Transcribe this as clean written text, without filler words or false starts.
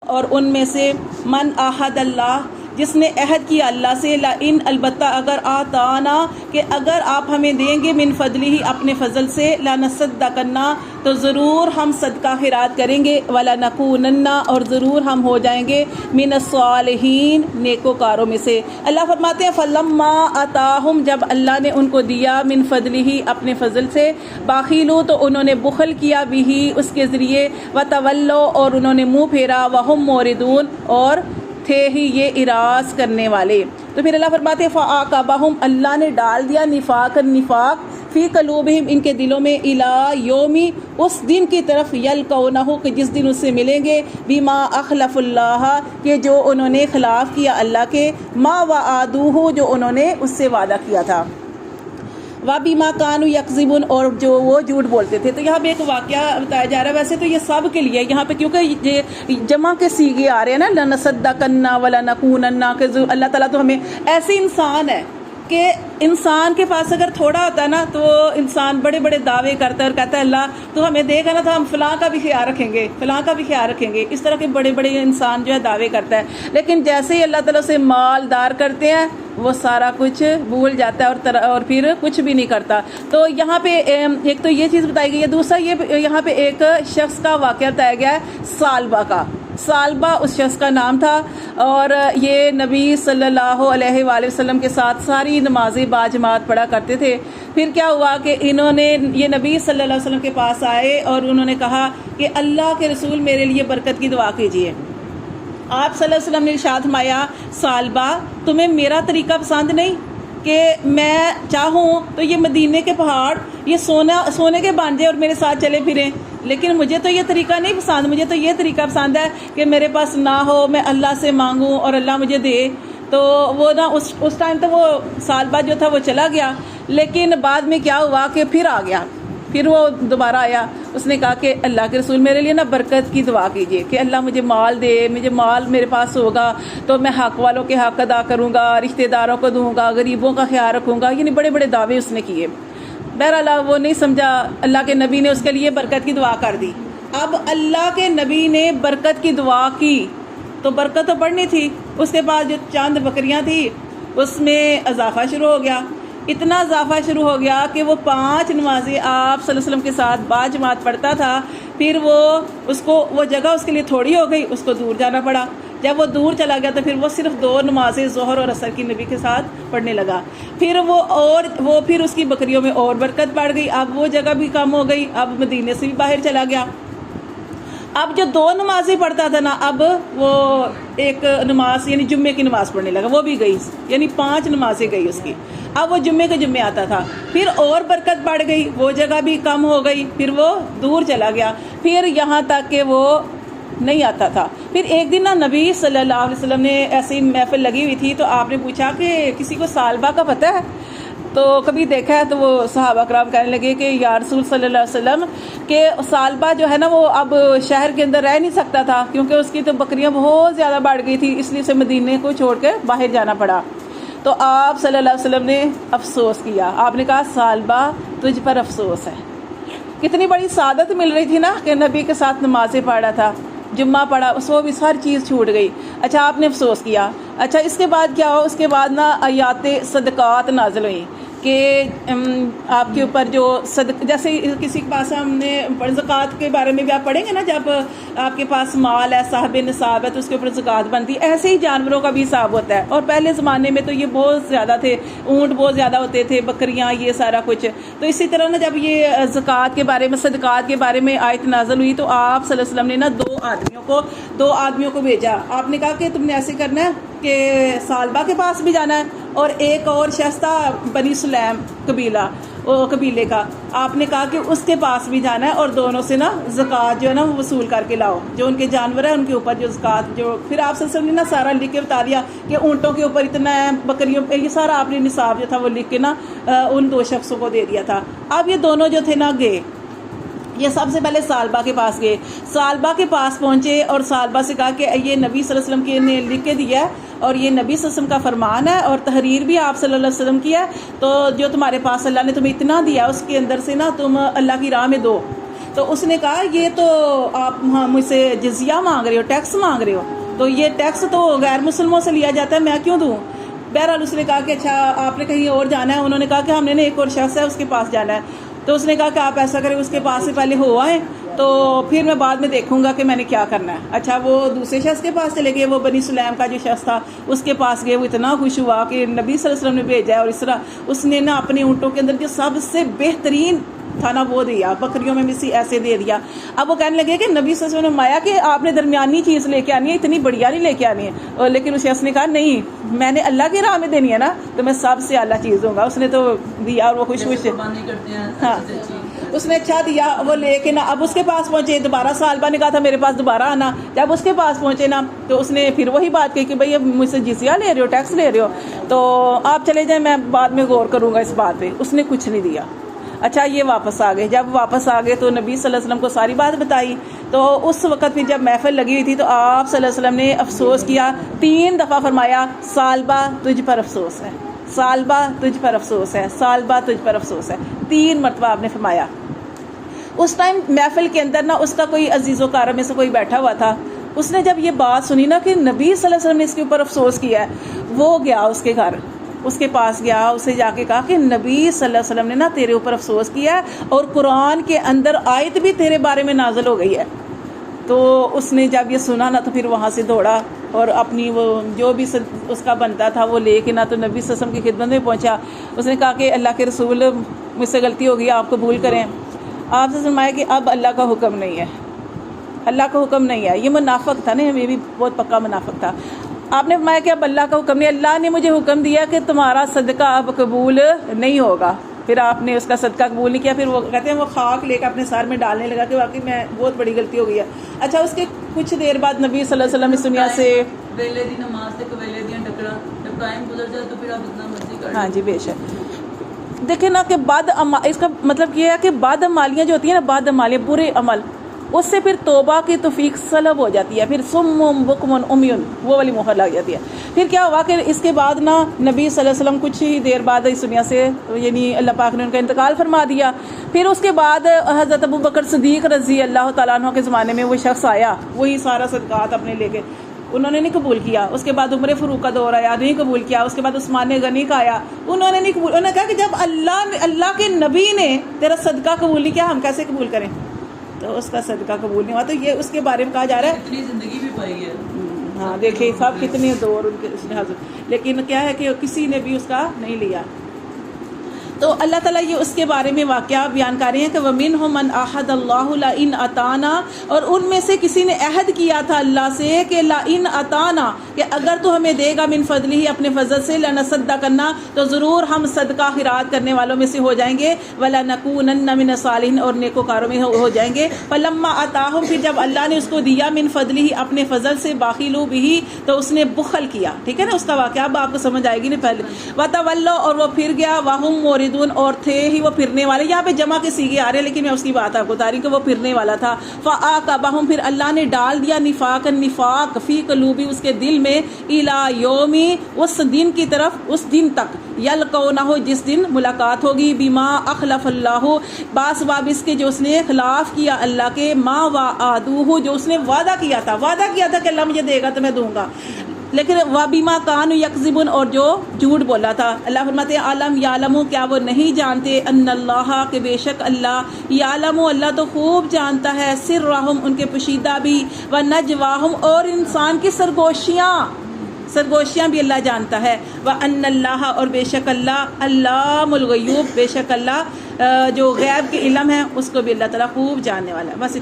اور ان میں سے من آحد اللہ، جس نے عہد کیا اللہ سے، لئن البتہ اگر آتانا کہ اگر آپ ہمیں دیں گے، من فضلہ اپنے فضل سے، لنصدقن تو ضرور ہم صدقہ خیرات کریں گے، ولنکونن اور ضرور ہم ہو جائیں گے، من الصالحین نیکوکاروں میں سے۔ اللہ فرماتے ہیں فلما آتاہم جب اللہ نے ان کو دیا، من فضلہ اپنے فضل سے، باخلوا تو انہوں نے بخل کیا بھی اس کے ذریعے، وتولوا اور انہوں نے منہ پھیرا، وہم موردون اور تھے ہی یہ اراض کرنے والے۔ تو پھر اللہ فرماتے ہیں فَعَاقَبَهُمْ اللہ نے ڈال دیا نفاق فی قلوبہم ان کے دلوں میں، الی یومی اس دن کی طرف، یلقونہ کہ جس دن اس سے ملیں گے، بما اخلف اللہ کہ جو انہوں نے خلاف کیا اللہ کے، ما وعدوہ جو انہوں نے اس سے وعدہ کیا تھا، وَبِمَا كَانُوا يَكْذِبُونَ اور جو وہ جھوٹ بولتے تھے۔ تو یہاں پہ ایک واقعہ بتایا جا رہا ہے، ویسے تو یہ سب کے لیے یہاں پہ، کیونکہ یہ جمع کے صیغے آ رہے ہیں نا، لَنَصَدَّقَنَّ وَلَنَكُونَنَّ کہ اللہ تعالیٰ تو ہمیں ایسے انسان ہے کہ انسان کے پاس اگر تھوڑا ہوتا ہے نا تو انسان بڑے بڑے دعوے کرتا ہے اور کہتا ہے اللہ تو ہمیں دے گا نا تو ہم فلاں کا بھی خیال رکھیں گے، فلاں کا بھی خیال رکھیں گے، اس طرح کے بڑے بڑے انسان جو ہے دعوے کرتا ہے، لیکن جیسے ہی اللہ تعالیٰ سے مالدار کرتے ہیں وہ سارا کچھ بھول جاتا ہے اور پھر کچھ بھی نہیں کرتا۔ تو یہاں پہ ایک تو یہ چیز بتائی گئی ہے، دوسرا یہ یہاں پہ ایک شخص کا واقعہ بتایا گیا ہے سالبہ کا۔ سالبہ اس شخص کا نام تھا، اور یہ نبی صلی اللہ علیہ وآلہ وسلم کے ساتھ ساری نمازیں باجماعت پڑھا کرتے تھے۔ پھر کیا ہوا کہ انہوں نے یہ نبی صلی اللہ علیہ وسلم کے پاس آئے اور انہوں نے کہا کہ اللہ کے رسول میرے لیے برکت کی دعا کیجیے۔ آپ صلی اللہ علیہ وسلم نے ارشاد فرمایا سالبہ تمہیں میرا طریقہ پسند نہیں کہ میں چاہوں تو یہ مدینے کے پہاڑ یہ سونے کے بن جائے اور میرے ساتھ چلے پھریں، لیکن مجھے تو یہ طریقہ نہیں پسند، مجھے تو یہ طریقہ پسند ہے کہ میرے پاس نہ ہو، میں اللہ سے مانگوں اور اللہ مجھے دے۔ تو وہ نا اس ٹائم تو وہ سالبہ جو تھا وہ چلا گیا، لیکن بعد میں کیا ہوا کہ پھر آ گیا، پھر وہ دوبارہ آیا، اس نے کہا کہ اللہ کے رسول میرے لیے نا برکت کی دعا کیجیے کہ اللہ مجھے مال دے، مجھے مال میرے پاس ہوگا تو میں حق والوں کے حق ادا کروں گا، رشتہ داروں کو دوں گا، غریبوں کا خیال رکھوں گا، یعنی بڑے بڑے دعوے اس نے کیے۔ بہرحال وہ نہیں سمجھا، اللہ کے نبی نے اس کے لیے برکت کی دعا کر دی۔ اب اللہ کے نبی نے برکت کی دعا کی تو برکت تو پڑھنی تھی، اس کے بعد جو چاند بکریاں تھی اس میں اضافہ شروع ہو گیا، اتنا اضافہ شروع ہو گیا کہ وہ 5 نمازیں آپ صلی اللہ علیہ وسلم کے ساتھ باجماعت پڑھتا تھا، پھر وہ جگہ اس کے لیے تھوڑی ہو گئی، اس کو دور جانا پڑا۔ جب وہ دور چلا گیا تو پھر وہ صرف 2 نمازیں ظہر اور عصر کی نبی کے ساتھ پڑھنے لگا، پھر وہ پھر اس کی بکریوں میں اور برکت بڑھ گئی، اب وہ جگہ بھی کم ہو گئی، اب مدینے سے بھی باہر چلا گیا۔ اب جو 2 نمازیں پڑھتا تھا نا، اب وہ ایک نماز یعنی جمعے کی نماز پڑھنے لگا، وہ بھی گئی، یعنی 5 نمازیں گئی اس کی۔ اب وہ جمعے کے جمعے آتا تھا، پھر اور برکت بڑھ گئی، وہ جگہ بھی کم ہو گئی، پھر وہ دور چلا گیا، پھر یہاں تک کہ وہ نہیں آتا تھا۔ پھر ایک دن نا نبی صلی اللہ علیہ وسلم نے ایسی محفل لگی ہوئی تھی تو آپ نے پوچھا کہ کسی کو سالبہ کا پتہ ہے؟ تو کبھی دیکھا ہے؟ تو وہ صحابہ کرام کہنے لگے کہ یا رسول صلی اللہ علیہ وسلم کہ سالبہ جو ہے نا وہ اب شہر کے اندر رہ نہیں سکتا تھا، کیونکہ اس کی تو بکریاں بہت زیادہ بڑھ گئی تھی، اس لیے اسے مدینے کو چھوڑ کے باہر جانا پڑا۔ تو آپ صلی اللہ علیہ وسلم نے افسوس کیا، آپ نے کہا سالبہ تجھ پر افسوس ہے۔ کتنی بڑی سعادت مل رہی تھی نا کہ نبی کے ساتھ نمازیں پڑھا تھا، جمعہ پڑھا، اس کو بھی ہر چیز چھوٹ گئی۔ اچھا آپ نے افسوس کیا۔ اچھا اس کے بعد کیا ہو؟ اس کے بعد نا آیات صدقات نازل ہوئی کہ آپ کے اوپر جو جیسے کسی کے پاس ہم نے زکوٰۃ کے بارے میں بھی آپ پڑھیں گے نا، جب آپ کے پاس مال ہے، صاحب نصاب ہے تو اس کے اوپر زکوٰۃ بنتی ہے، ایسے ہی جانوروں کا بھی حساب ہوتا ہے۔ اور پہلے زمانے میں تو یہ بہت زیادہ تھے، اونٹ بہت زیادہ ہوتے تھے، بکریاں، یہ سارا کچھ۔ تو اسی طرح نا جب یہ زکوٰۃ کے بارے میں، صدقات کے بارے میں آیت نازل ہوئی تو آپ صلی اللہ علیہ وسلم نے نا 2 آدمیوں کو بھیجا۔ آپ نے کہا کہ تم نے ایسے کرنا ہے کہ سالبہ کے پاس بھی جانا ہے، اور ایک اور شخص تھا بنی سلیم قبیلے کا، آپ نے کہا کہ اس کے پاس بھی جانا ہے اور دونوں سے نا زکوٰۃ جو ہے نا وہ وصول کر کے لاؤ، جو ان کے جانور ہیں ان کے اوپر جو زکوٰۃ جو پھر آپ صلی اللہ علیہ وسلم نے نا سارا لکھ کے بتا دیا کہ اونٹوں کے اوپر اتنا ہے، بکریوں پہ، یہ سارا آپ نے نصاب جو تھا وہ لکھ کے نا ان 2 شخصوں کو دے دیا تھا۔ اب یہ دونوں جو تھے نا گئے، یہ سب سے پہلے سالبہ کے پاس گئے، سالبہ کے پاس پہنچے اور سالبہ سے کہا کہ یہ نبی صلی اللہ علیہ وسلم کے نے لکھ کے دیا ہے اور یہ نبی صلی اللہ علیہ وسلم کا فرمان ہے اور تحریر بھی آپ صلی اللہ علیہ وسلم کی ہے، تو جو تمہارے پاس اللہ نے تمہیں اتنا دیا اس کے اندر سے نا تم اللہ کی راہ میں دو۔ تو اس نے کہا یہ تو آپ مجھ سے جزیہ مانگ رہے ہو، ٹیکس مانگ رہے ہو، تو یہ ٹیکس تو غیر مسلموں سے لیا جاتا ہے، میں کیوں دوں؟ بہرحال اس نے کہا کہ اچھا آپ نے کہیں اور جانا ہے؟ انہوں نے کہا کہ ہم نے ایک اور شخص ہے اس کے پاس جانا ہے. تو اس نے کہا کہ آپ ایسا کریں اس کے پاس سے پہلے ہو آئیں تو پھر میں بعد میں دیکھوں گا کہ میں نے کیا کرنا ہے. اچھا وہ دوسرے شخص کے پاس چلے گئے، وہ بنی سلیم کا جو شخص تھا اس کے پاس گئے. وہ اتنا خوش ہوا کہ نبی صلی اللہ علیہ وسلم نے بھیجا ہے، اور اس طرح اس نے نا اپنے اونٹوں کے اندر جو سب سے بہترین تھا نا وہ دیا، بکریوں میں بھی ایسے دے دیا. اب وہ کہنے لگے کہ نبی صلی اللہ علیہ وسلم نے مایا کہ آپ نے درمیانی چیز لے کے آنی ہے، اتنی بڑھیا نہیں لے کے آنی ہے. لیکن اس شخص نے کہا نہیں، میں نے اللہ کی راہ میں دینی ہے نا تو میں سب سے اعلیٰ چیز دوں گا. اس نے تو دیا اور وہ خوش خوش. ہاں اس نے اچھا دیا، وہ لے کے نا اب اس کے پاس پہنچے. دوبارہ سالبہ نے کہا تھا میرے پاس دوبارہ آنا. جب اس کے پاس پہنچے نا تو اس نے پھر وہی بات کہی کہ بھئی اب مجھ سے جزیہ لے رہے ہو، ٹیکس لے رہے ہو، تو آپ چلے جائیں، میں بعد میں غور کروں گا اس بات پہ. اس نے کچھ نہیں دیا. اچھا یہ واپس آ گئے. جب واپس آ گئے تو نبی صلی اللہ علیہ وسلم کو ساری بات بتائی. تو اس وقت پھر جب محفل لگی ہوئی تھی تو آپ صلی اللہ علیہ وسلم نے افسوس کیا، 3 دفعہ فرمایا سالبہ تجھ پر افسوس ہے، سالبہ تجھ پر افسوس ہے، سالبہ تجھ پر افسوس ہے. 3 مرتبہ آپ نے فرمایا. اس ٹائم محفل کے اندر نا اس کا کوئی عزیز و کارم میں سے کوئی بیٹھا ہوا تھا. اس نے جب یہ بات سنی نا کہ نبی صلی اللہ علیہ وسلم نے اس کے اوپر افسوس کیا ہے، وہ گیا اس کے گھر، اس کے پاس گیا، اسے جا کے کہا کہ نبی صلی اللہ علیہ وسلم نے نا تیرے اوپر افسوس کیا ہے اور قرآن کے اندر آیت بھی تیرے بارے میں نازل ہو گئی ہے. تو اس نے جب یہ سنا نا تو پھر وہاں سے دوڑا اور اپنی وہ جو بھی اس کا بنتا تھا وہ لے کے نا تو نبی صلی اللہ علیہ وسلم کی خدمت میں پہنچا. اس نے کہا کہ اللہ کے رسول مجھ سے غلطی ہو گئی، آپ قبول کریں. آپ سے فرمایا کہ اب اللہ کا حکم نہیں ہے، اللہ کا حکم نہیں ہے. یہ منافق تھا نا، یہ بھی بہت پکا منافق تھا. آپ نے فرمایا کہ اب اللہ کا حکم نہیں، اللہ نے مجھے حکم دیا کہ تمہارا صدقہ اب قبول نہیں ہوگا. پھر آپ نے اس کا صدقہ قبول نہیں کیا. پھر وہ کہتے ہیں وہ خاک لے کے اپنے سر میں ڈالنے لگا کہ واقعی میں بہت بڑی غلطی ہو گئی ہے. اچھا اس کے کچھ دیر بعد نبی صلی اللہ علیہ وسلم اس دنیا سے ویلے دی نماز سے ویلے دی ٹکرا جب ٹائم گزر جائے تو پھر آپ اتنا مرضی کر. ہاں جی بے شک. دیکھیں نا کہ اس کا مطلب یہ ہے کہ بعد عمالیاں جو ہوتی ہیں نا، بعد عمالیاں برے عمل، اس سے پھر توبہ کی توفیق سلب ہو جاتی ہے. پھر سم بکم عمیٌ وہ والی مہر لگ جاتی ہے. پھر کیا ہوا کہ اس کے بعد نا نبی صلی اللہ علیہ وسلم کچھ ہی دیر بعد اس دنیا سے یعنی اللہ پاک نے ان کا انتقال فرما دیا. پھر اس کے بعد حضرت ابو بکر صدیق رضی اللہ تعالیٰ عنہ کے زمانے میں وہ شخص آیا، وہی سارا صدقات اپنے لے کے، انہوں نے نہیں قبول کیا. اس کے بعد عمر فاروق کا دور آیا، نہیں قبول کیا. اس کے بعد عثمان غنی کا آیا، انہوں نے نہیں قبول. انہوں نے کہا کہ جب اللہ کے نبی نے تیرا صدقہ قبول نہیں کیا ہم کیسے قبول کریں؟ تو اس کا صدقہ قبول نہیں ہوا. تو یہ اس کے بارے میں کہا جا رہا ہے اتنی زندگی بھی پائی ہے. ہاں دیکھیں سب کتنے دور ان کے اس نے حاضر، لیکن کیا ہے کہ کسی نے بھی اس کا نہیں لیا. تو اللہ تعالیٰ یہ اس کے بارے میں واقعہ بیان کر رہے ہیں کہ وَمِنْهُمْ مَنْ أَحَدَ اللَّهُ لَإِنْ أَتَانَا، اور ان میں سے کسی نے عہد کیا تھا اللہ سے کہ لَإِنْ أَتَانَا، کہ اگر تو ہمیں دے گا من فضلہ اپنے فضل سے، لَنَصَدَّقَنَّا، تو ضرور ہم صدقہ خیرات کرنے والوں میں سے ہو جائیں گے، وَلَنَكُونَنَّ مِنَ الصَّالِحِينَ، اور نیکوکاروں میں ہو جائیں گے. فَلَمَّا آتَاهُمْ، پھر جب اللہ نے اس کو دیا من فضلہ اپنے فضل سے، بَخِلُوا بِهِ، تو اس نے بخل کیا. ٹھیک ہے نا، اس کا واقعہ اب آپ کو سمجھ آئے گی نا. پہلے وَتَوَلَّوْا، اور وہ پھر گیا، وَهُمْ مُعْرِضُونَ، اور تھے ہی وہ پھرنے والے. یہاں پہ جمع کے سیغے آ رہے ہیں لیکن میں اس کی بات آپ کو بتا رہی ہوں کہ وہ پھرنے والا تھا. فَآقَبَهُمْ، پھر اللہ نے ڈال دیا نفاق فی قلوبی، اس کے دل میں، الی یومی، اس دن کی طرف، اس دن تک، یلقونہ، جس دن ملاقات ہوگی، بما اخلف اللہ، باسباب اس کے جو اس نے خلاف کیا اللہ کے، ما وعدوہ، جو اس نے وعدہ کیا تھا کہ اللہ مجھے دے گا تو میں دوں گا، لیکن وَبِمَا كَانُوا يَكْذِبُونَ، اور جو جھوٹ بولا تھا. اللہ فرماتے ہیں عالم یعلم، کیا وہ نہیں جانتے، ان اللہ، کہ بے شک اللہ، یعلم، اللہ تو خوب جانتا ہے، سرہم، ان کے پوشیدہ بھی، ونجواہم، اور انسان کی سرگوشیاں بھی اللہ جانتا ہے. وَأَنَّ اللَّهَ، اور بے شک اللہ، علام الغیوب، بے شک اللہ جو غیب کے علم ہے اس کو بھی اللہ تعالیٰ خوب جاننے والا ہے. بس